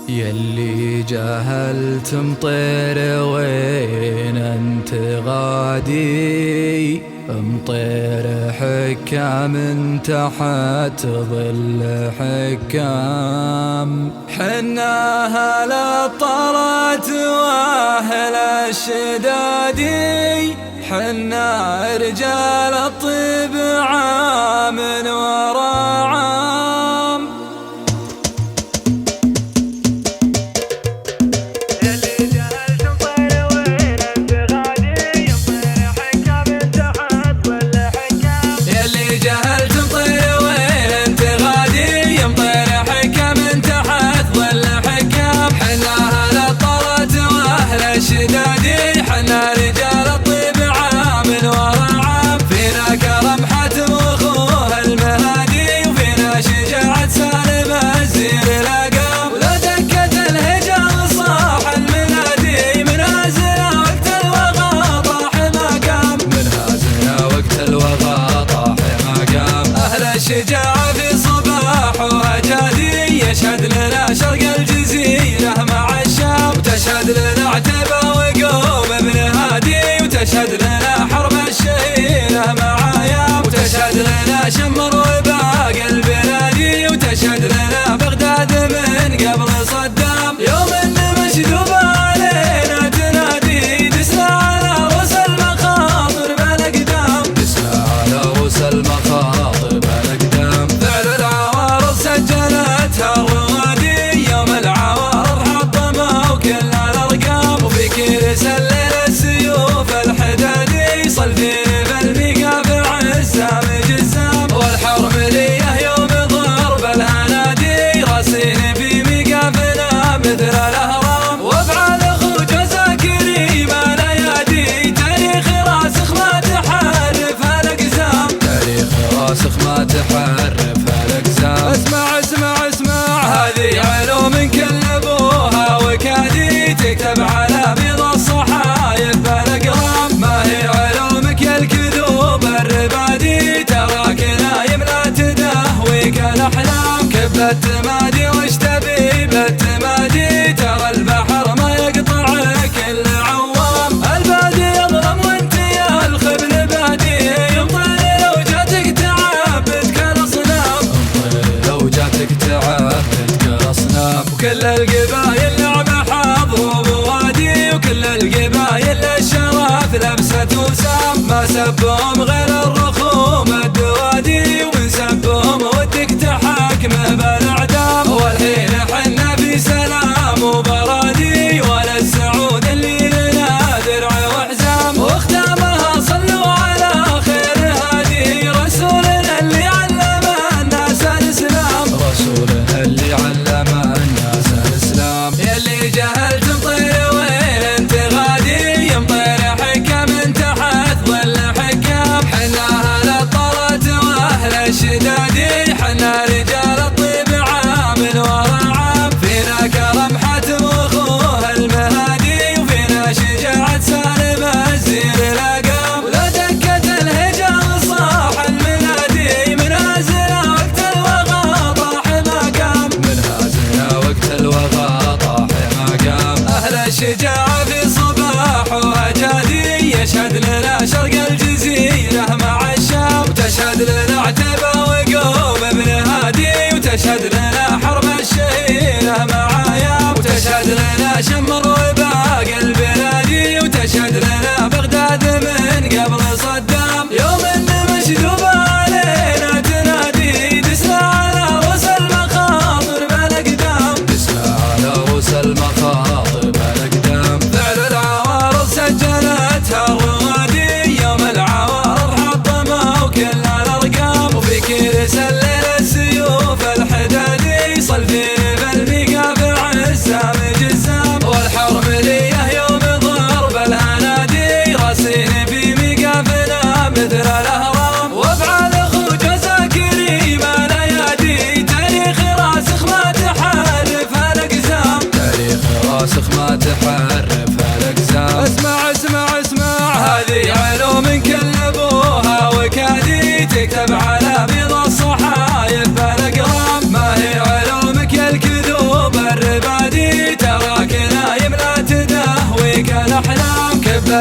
يلي جهلت مطير وين انت غادي، مطير حكام تحت ظل حكام، حنا اهل الطلعت واهل الشدادي، حنا رجال الطب عام ورا عام. شدادي حنا رجال الطيب عام ورا عام، فينا كرم حاتم واخوه المهادي، وفينا شجاعة سالم الزين لقام، ولو دكت الهجا صاح المنادي، منازلنا وقت الوغى طاح مقام، منازلنا وقت الوغى طاح مقام. أهل الشجاعة في صباح وهجادي، يشهد لنا شرق الجزيرة مع الشام، وتشهد لنا عتبة وقوم ابن هادي، وتشهد لنا حرب الشهيرة معايا، وتشهد لنا شمر وباقي البلادي، وتشهد لنا بغداد من قبل صدام، يوم ان مشذوبة علينا تنادي، دسنا على رؤوس المخاطر بالاقدام، دسنا على رؤوس المخاطر بالاقدام، فعل العوارض سجلتها الروادي، يوم العوارض حطموا كل الارقام، وفي كيرس الليل السيوف الحدادي، صلفين بالميقاف عزام جزام، والحرملية يوم ضرب الهنادي، راسين في ميقافنا مثل الاهرام، وافعال اخو جوزا كريمة الايادي، تاريخ راسخ ما تحرف الاقزام، تاريخ راسخ ما تحرف الاقزام. اسمع اسمع اسمع هذه علوم كل ابوها وكادي، تكتب على بيض الصحايف بالاقرام، ما هي علومك يا الكذوب الربادي، تراك نايم لا تدهويك الاحلام، كب التمادي وش تبي بالتمادي، ترى البحر ما يقطعك الا عوام، البادي يظلم وانت يا الخبل بادي، يمطر لو جاتك تعبدك الاصنام، لو جاتك تعبدك الاصنام، وكل القبايل لعبة حظ بوادي، وكل القبايل الشرف لبسة وسام، ما سبهم غير الرخوم الدوادي، ومن سبهم ودك تحاكمه بالاعدام، والحين حنا في سلام وبرادي، ولا السعود اللي لنا درع وحزام، واختامها صلوا على خير هادي، رسولنا اللي علم الناس الاسلام، رسولنا اللي علم الناس الاسلام. يلي جهلت مطير وين انت غادي، مطير حكام تحت ظل حكام، حنا اهل الطلعت واهل الشدادي، حنا رجال الطيب عام ورا عام، فينا كرم حاتم واخوه المهادي، وفينا شجاعة سالم الزين لقام، ولو دكت الهجا صاح المنادي، منازلنا وقت الوغى طاح مقام.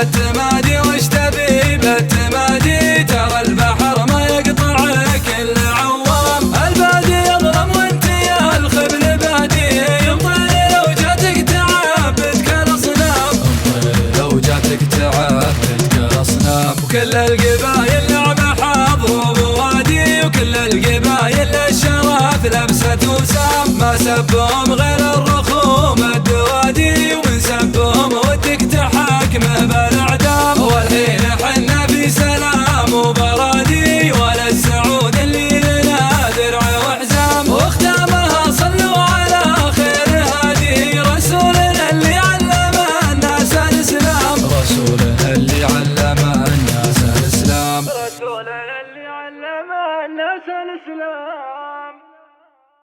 بالتمادي وش تبي بالتمادي، ترى البحر ما يقطعك الا عوام. البادي يظلم وانت يا الخبل بادي، يمطر لو جاتك تعبتك الاصنام، لو جاتك تعبتك الاصنام. وكل القبايل لعبة حظ بوادي، وكل القبايل للشرف لبست وسام، ما سبهم غير الرخوم الدوادي، ومن سبهم ودك تحاكمه